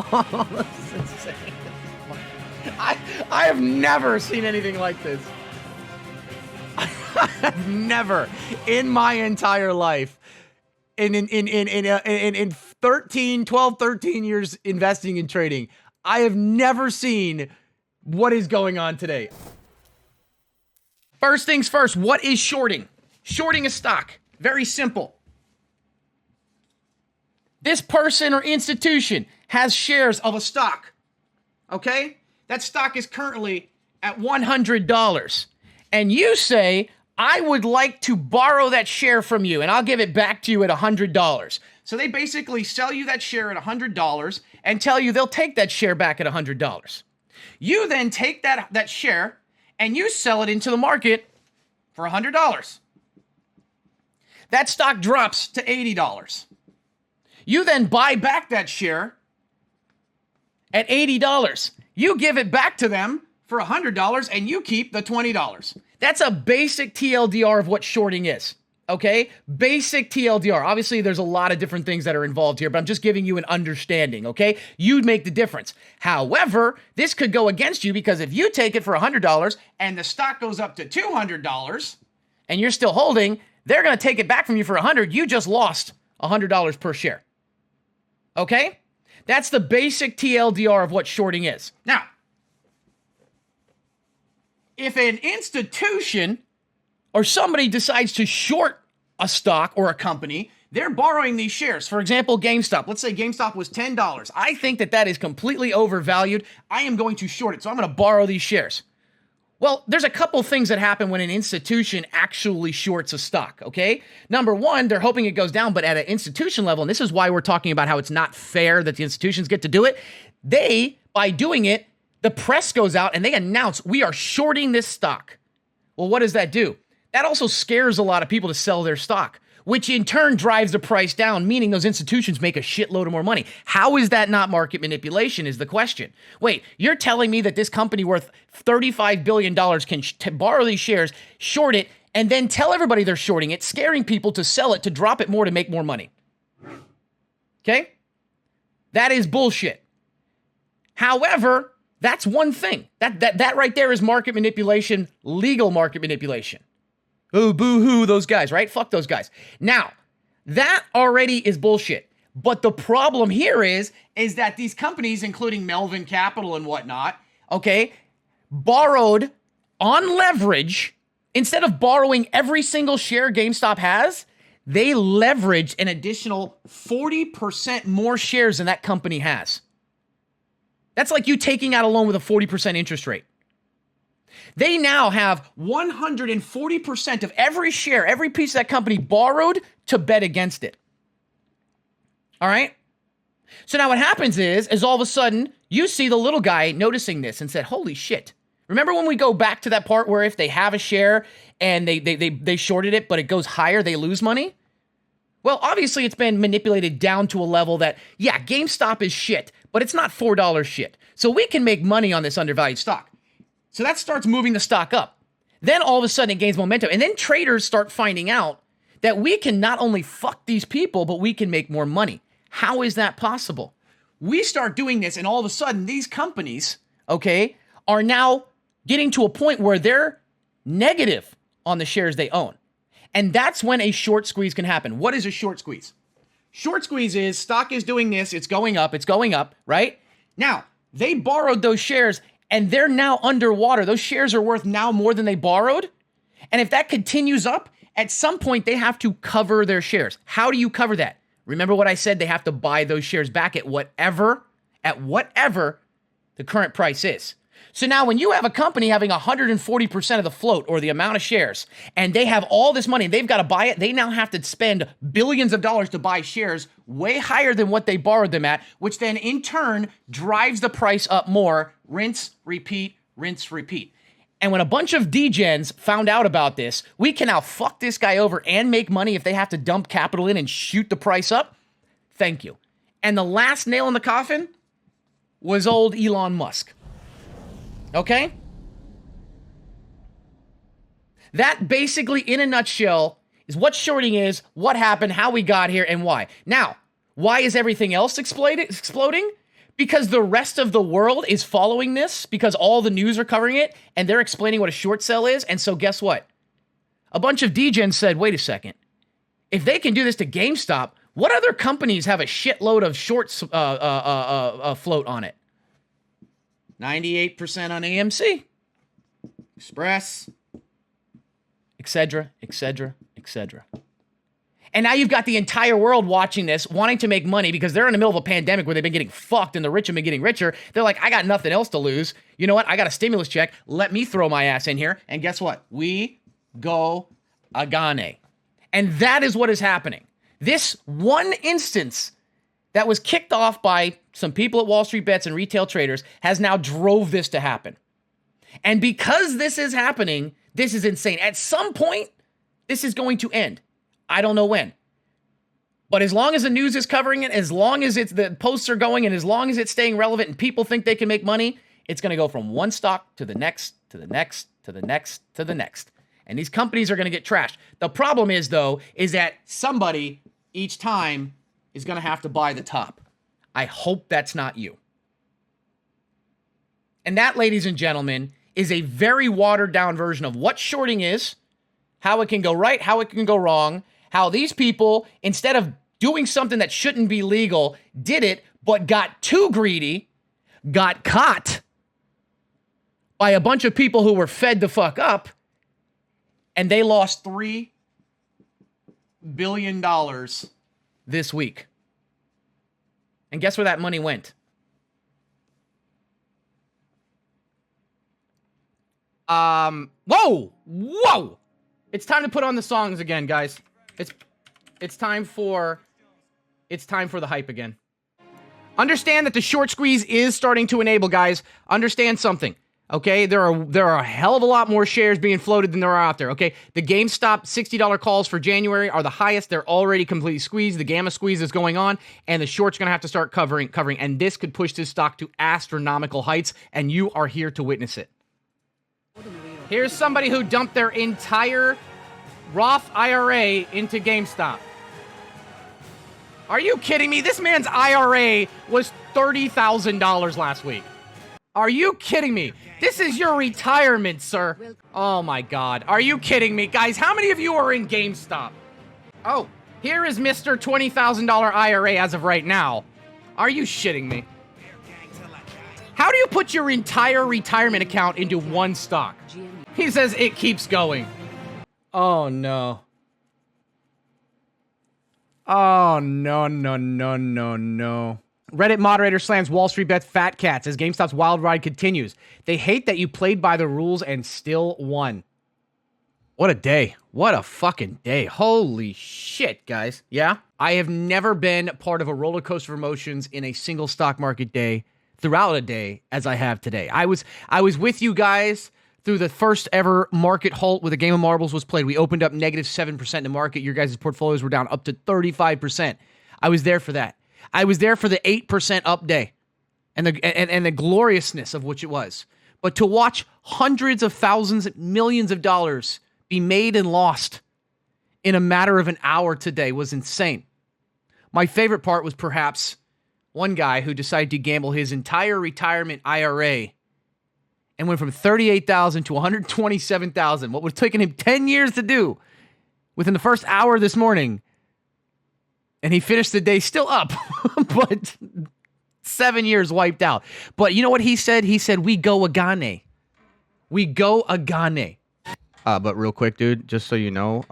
This is insane. I have never seen anything like this. I have never in my entire life, in 12, 13 years investing and trading, I have never seen what is going on today. First things first, what is shorting? Shorting a stock. Very simple. This person or institution has shares of a stock. Okay? That stock is currently at $100. And you say, I would like to borrow that share from you and I'll give it back to you at $100. So they basically sell you that share at $100 and tell you they'll take that share back at $100. You then take that share and you sell it into the market for $100. That stock drops to $80. You then buy back that share at $80. You give it back to them for $100 and you keep the $20. That's a basic TLDR of what shorting is, okay? Basic TLDR. Obviously, there's a lot of different things that are involved here, but I'm just giving you an understanding, okay? You'd make the difference. However, this could go against you because if you take it for $100 and the stock goes up to $200 and you're still holding, they're going to take it back from you for $100. You just lost $100 per share, okay? That's the basic TLDR of what shorting is. Now, if an institution or somebody decides to short a stock or a company, they're borrowing these shares. For example, GameStop. Let's say GameStop was $10. I think that is completely overvalued. I am going to short it, so I'm going to borrow these shares. Well, there's a couple things that happen when an institution actually shorts a stock, okay? Number one, they're hoping it goes down, but at an institution level, and this is why we're talking about how it's not fair that the institutions get to do it, by doing it, the press goes out and they announce, we are shorting this stock. Well, what does that do? That also scares a lot of people to sell their stock, which in turn drives the price down, meaning those institutions make a shitload of more money. How is that not market manipulation is the question. Wait, you're telling me that this company worth $35 billion can borrow these shares, short it, and then tell everybody they're shorting it, scaring people to sell it, to drop it more to make more money. Okay? That is bullshit. However, that's one thing. That right there is market manipulation, legal market manipulation. Oh, boo-hoo, those guys, right? Fuck those guys. Now, that already is bullshit. But the problem here is that these companies, including Melvin Capital and whatnot, okay, borrowed on leverage. Instead of borrowing every single share GameStop has, they leveraged an additional 40% more shares than that company has. That's like you taking out a loan with a 40% interest rate. They now have 140% of every share, every piece of that company borrowed to bet against it. All right? So now what happens is all of a sudden, you see the little guy noticing this and said, holy shit. Remember when we go back to that part where if they have a share and they shorted it, but it goes higher, they lose money? Well, obviously it's been manipulated down to a level that, yeah, GameStop is shit, but it's not $4 shit. So we can make money on this undervalued stock. So that starts moving the stock up. Then all of a sudden it gains momentum. And then traders start finding out that we can not only fuck these people, but we can make more money. How is that possible? We start doing this and all of a sudden these companies, okay, are now getting to a point where they're negative on the shares they own. And that's when a short squeeze can happen. What is a short squeeze? Short squeeze is stock is doing this, it's going up, right? Now, they borrowed those shares and they're now underwater. Those shares are worth now more than they borrowed. And if that continues up, at some point they have to cover their shares. How do you cover that? Remember what I said, they have to buy those shares back at whatever the current price is. So now when you have a company having 140% of the float or the amount of shares, and they have all this money, they've got to buy it, they now have to spend billions of dollars to buy shares way higher than what they borrowed them at, which then in turn drives the price up more. Rinse, repeat, rinse, repeat. And when a bunch of degens found out about this, we can now fuck this guy over and make money if they have to dump capital in and shoot the price up. Thank you. And the last nail in the coffin was old Elon Musk. Okay? That basically, in a nutshell, is what shorting is, what happened, how we got here, and why. Now, why is everything else exploding? Because the rest of the world is following this, because all the news are covering it, and they're explaining what a short sell is. And so guess what? A bunch of degens said, wait a second. If they can do this to GameStop, what other companies have a shitload of shorts float on it? 98% on AMC, Express, etc., etc., etc. And now you've got the entire world watching this, wanting to make money because they're in the middle of a pandemic where they've been getting fucked and the rich have been getting richer. They're like, I got nothing else to lose. You know what? I got a stimulus check. Let me throw my ass in here. And guess what? We go agane. And that is what is happening. This one instance that was kicked off by some people at WallStreetBets and retail traders has now drove this to happen. And because this is happening, this is insane. At some point, this is going to end. I don't know when. But as long as the news is covering it, as long as the posts are going, and as long as it's staying relevant and people think they can make money, it's going to go from one stock to the next, to the next, to the next, to the next. And these companies are going to get trashed. The problem is, though, is that somebody each time is going to have to buy the top. I hope that's not you. And that, ladies and gentlemen, is a very watered down version of what shorting is, how it can go right, how it can go wrong, how these people, instead of doing something that shouldn't be legal, did it, but got too greedy, got caught by a bunch of people who were fed the fuck up, and they lost $3 billion this week. And guess where that money went? Whoa! It's time to put on the songs again, guys. It's time for the hype again. Understand that the short squeeze is starting to enable, guys. Understand something. Okay, there are a hell of a lot more shares being floated than there are out there. Okay, the GameStop $60 calls for January are the highest. They're already completely squeezed. The gamma squeeze is going on, and the short's going to have to start covering, and this could push this stock to astronomical heights, and you are here to witness it. Here's somebody who dumped their entire Roth IRA into GameStop. Are you kidding me? This man's IRA was $30,000 last week. Are you kidding me? This is your retirement, sir. Oh my God. Are you kidding me? Guys, how many of you are in GameStop? Oh, here is Mr. $20,000 IRA as of right now. Are you shitting me? How do you put your entire retirement account into one stock? He says it keeps going. Oh no. Oh no. Reddit moderator slams WallStreetBets fat cats as GameStop's wild ride continues. They hate that you played by the rules and still won. What a day. What a fucking day. Holy shit, guys. Yeah? I have never been part of a roller coaster of emotions in a single stock market day throughout a day as I have today. I was with you guys through the first ever market halt where the game of marbles was played. We opened up negative 7% in the market. Your guys' portfolios were down up to 35%. I was there for that. I was there for the 8% up day and the gloriousness of which it was. But to watch hundreds of thousands, millions of dollars be made and lost in a matter of an hour today was insane. My favorite part was perhaps one guy who decided to gamble his entire retirement IRA and went from $38,000 to $127,000, what would have taken him 10 years to do within the first hour this morning. And he finished the day still up, but 7 years wiped out. But you know what he said? He said, we go agane. We go agane. But real quick, dude, just so you know,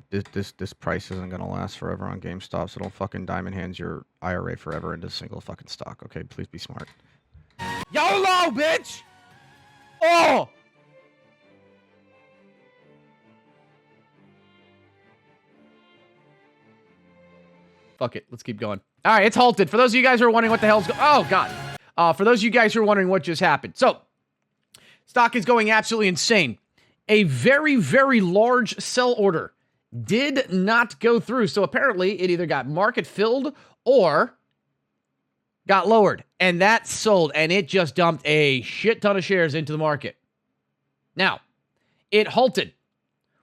this price isn't going to last forever on GameStop, so don't fucking diamond hands your IRA forever into a single fucking stock, okay? Please be smart. YOLO, bitch! Oh! Fuck it. Let's keep going. All right, it's halted. For those of you guys who are wondering what the hell's oh, God. For those of you guys who are wondering what just happened. So, stock is going absolutely insane. A very, very large sell order did not go through. So, apparently, it either got market filled or got lowered. And that sold, and it just dumped a shit ton of shares into the market. Now, it halted.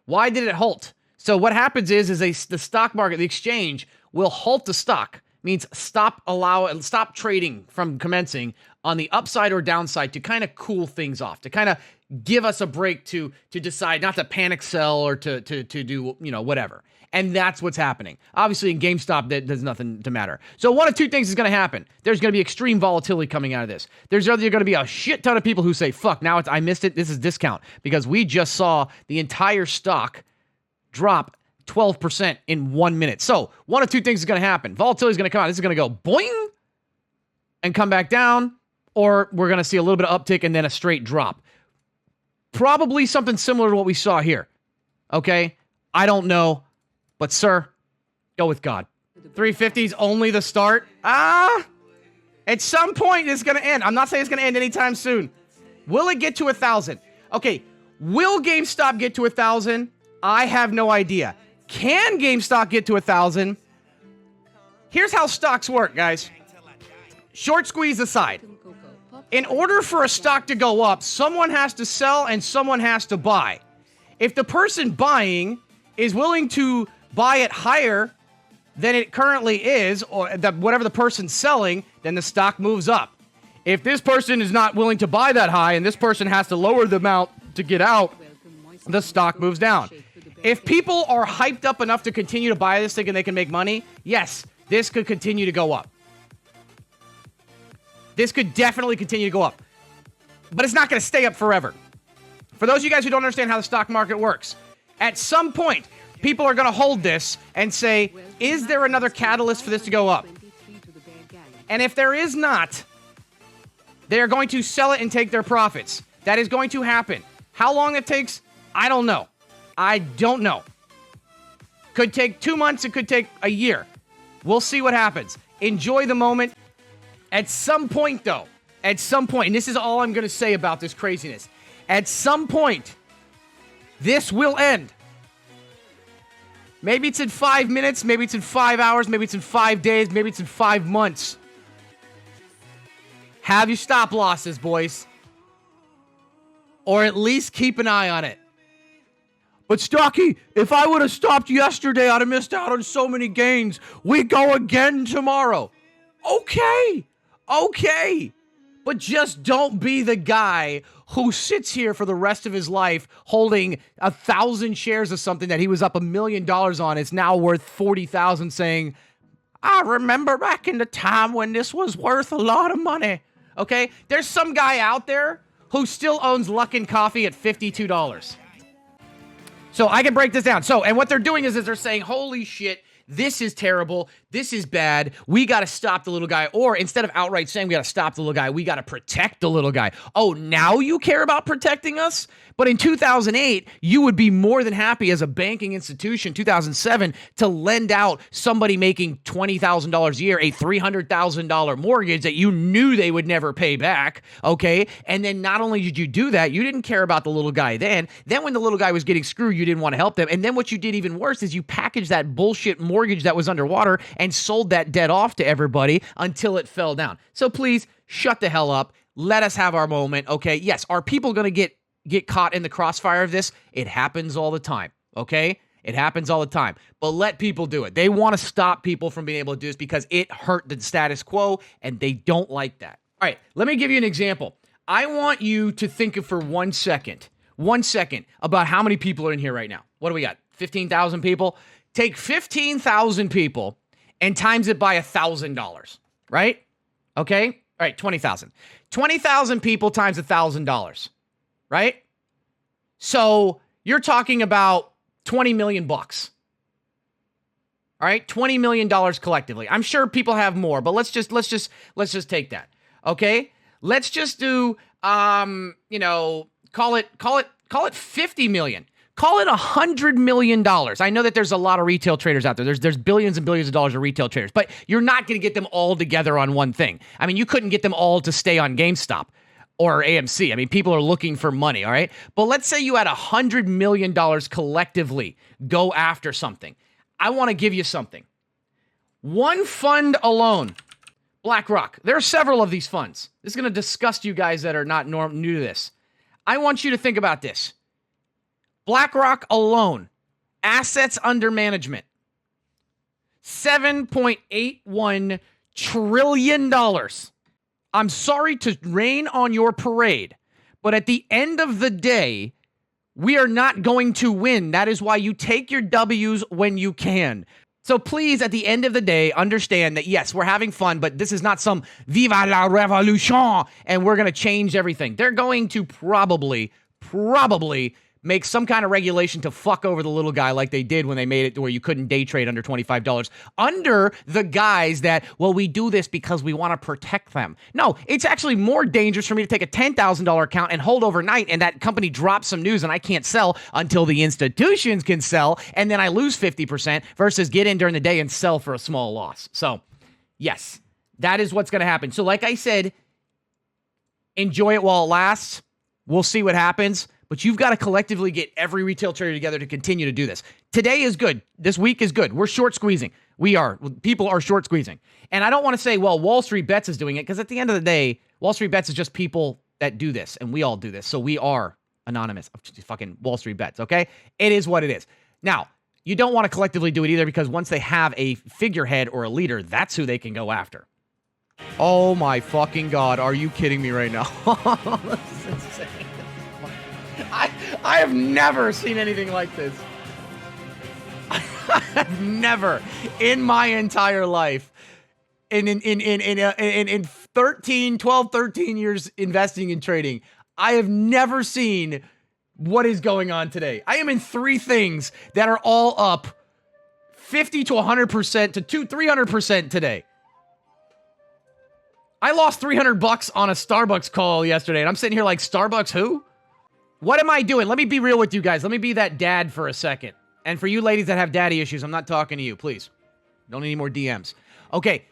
Why did it halt? So, what happens is the stock market, the exchange, will halt the stock means stop trading from commencing on the upside or downside to kind of cool things off, to kind of give us a break to decide not to panic sell or to do, whatever. And that's what's happening. Obviously, in GameStop, there's nothing to matter. So one of two things is going to happen. There's going to be extreme volatility coming out of this. There's either going to be a shit ton of people who say, fuck, now I missed it. This is discount. Because we just saw the entire stock drop 12% in 1 minute. So one of two things is going to happen. Volatility is going to come out. This is going to go boing and come back down. Or we're going to see a little bit of uptick and then a straight drop. Probably something similar to what we saw here. Okay? I don't know. But, sir, go with God. 350 is only the start. At some point, it's going to end. I'm not saying it's going to end anytime soon. Will it get to 1,000? Okay, will GameStop get to 1,000? I have no idea. Can GameStop get to 1,000? Here's how stocks work, guys. Short squeeze aside. In order for a stock to go up, someone has to sell and someone has to buy. If the person buying is willing to buy it higher than it currently is, or whatever the person's selling, then the stock moves up. If this person is not willing to buy that high and this person has to lower the amount to get out, the stock moves down. If people are hyped up enough to continue to buy this thing and they can make money, yes, this could continue to go up. This could definitely continue to go up. But it's not going to stay up forever. For those of you guys who don't understand how the stock market works, at some point, people are going to hold this and say, is there another catalyst for this to go up? And if there is not, they are going to sell it and take their profits. That is going to happen. How long it takes, I don't know. I don't know. Could take 2 months. It could take a year. We'll see what happens. Enjoy the moment. At some point, though, and this is all I'm going to say about this craziness, at some point, this will end. Maybe it's in 5 minutes, maybe it's in 5 hours, maybe it's in 5 days, maybe it's in 5 months. Have your stop losses, boys. Or at least keep an eye on it. But Stocky, if I would have stopped yesterday, I'd have missed out on so many gains. We go again tomorrow. Okay. But just don't be the guy who sits here for the rest of his life holding 1,000 shares of something that he was up $1 million on. It's now worth 40,000 saying, I remember back in the time when this was worth a lot of money. Okay? There's some guy out there who still owns Luckin Coffee at $52. So I can break this down. So, and what they're doing is they're saying, holy shit, this is terrible. This is bad. We got to stop the little guy. Or instead of outright saying we got to stop the little guy, we got to protect the little guy. Oh, now you care about protecting us? But in 2008, you would be more than happy as a banking institution, 2007, to lend out somebody making $20,000 a year, a $300,000 mortgage that you knew they would never pay back, okay? And then not only did you do that, you didn't care about the little guy then. Then when the little guy was getting screwed, you didn't want to help them. And then what you did even worse is you packaged that bullshit mortgage that was underwater and sold that debt off to everybody until it fell down. So please, shut the hell up. Let us have our moment, okay? Yes, are people going to get caught in the crossfire of this? It happens all the time, okay? It happens all the time. But let people do it. They want to stop people from being able to do this because it hurt the status quo, and they don't like that. All right, let me give you an example. I want you to think of for 1 second, about how many people are in here right now. What do we got? 15,000 people? Take 15,000 people and times it by $1,000, right? Okay? All right, 20,000. 20,000 people times $1,000. Right? So you're talking about 20 million bucks. All right? $20 million collectively. I'm sure people have more, but let's just take that. Okay? Let's just do call it 50 million. Call it $100 million. I know that there's a lot of retail traders out there. There's billions and billions of dollars of retail traders, but you're not going to get them all together on one thing. I mean, you couldn't get them all to stay on GameStop or AMC. I mean, people are looking for money, all right? But let's say you had $100 million collectively go after something. I want to give you something. One fund alone, BlackRock. There are several of these funds. This is going to disgust you guys that are not new to this. I want you to think about this. BlackRock alone, assets under management, $7.81 trillion. I'm sorry to rain on your parade, but at the end of the day, we are not going to win. That is why you take your W's when you can. So please, at the end of the day, understand that, yes, we're having fun, but this is not some Viva la Revolution, and we're going to change everything. They're going to probably make some kind of regulation to fuck over the little guy like they did when they made it to where you couldn't day trade under $25 under the guise that, well, we do this because we want to protect them. No, it's actually more dangerous for me to take a $10,000 account and hold overnight and that company drops some news and I can't sell until the institutions can sell and then I lose 50% versus get in during the day and sell for a small loss. So, yes, that is what's going to happen. So, like I said, enjoy it while it lasts. We'll see what happens. But you've got to collectively get every retail trader together to continue to do this. Today is good. This week is good. We're short squeezing. We are. People are short squeezing. And I don't want to say, well, WallStreetBets is doing it, because at the end of the day, WallStreetBets is just people that do this, and we all do this. So we are anonymous. Fucking WallStreetBets, okay? It is what it is. Now, you don't want to collectively do it either, because once they have a figurehead or a leader, that's who they can go after. Oh my fucking God. Are you kidding me right now? This is insane. I have never seen anything like this. I have never in my entire life, in 12, 13 years investing and trading, I have never seen what is going on today. I am in 3 things that are all up 50 to 100% to 300% today. I lost $300 on a Starbucks call yesterday, and I'm sitting here like, Starbucks who? What am I doing? Let me be real with you guys. Let me be that dad for a second. And for you ladies that have daddy issues, I'm not talking to you, please. Don't need any more DMs. Okay.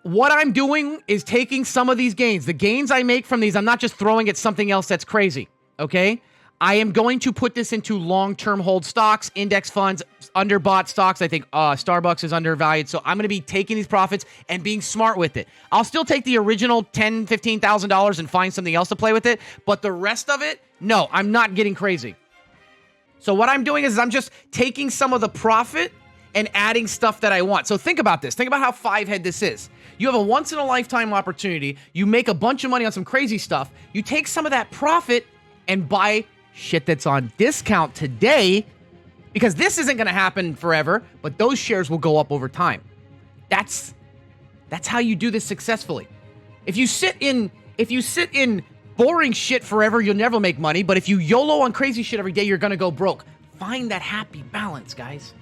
What I'm doing is taking some of these gains. The gains I make from these, I'm not just throwing at something else that's crazy, okay? I am going to put this into long-term hold stocks, index funds, underbought stocks. I think Starbucks is undervalued. So I'm going to be taking these profits and being smart with it. I'll still take the original $10,000, $15,000 and find something else to play with it. But the rest of it, no, I'm not getting crazy. So what I'm doing is I'm just taking some of the profit and adding stuff that I want. So think about this. Think about how 5-head this is. You have a once-in-a-lifetime opportunity. You make a bunch of money on some crazy stuff. You take some of that profit and buy shit that's on discount today, because this isn't going to happen forever, but those shares will go up over time. That's how you do this successfully. If you sit in boring shit forever, you'll never make money, but if you YOLO on crazy shit every day, you're going to go broke. Find that happy balance, guys.